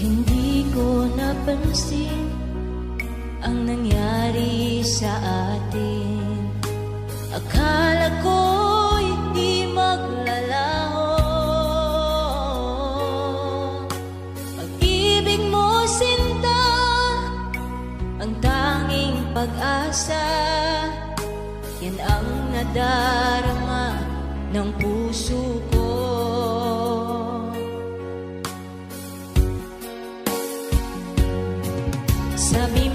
Hindi ko napansin ang nangyari sa atin. Akala ko'y di maglalaho. Pag-ibig mo, sinta, ang tanging pag-asa. Yan ang nadarama ng puso ko. Sabi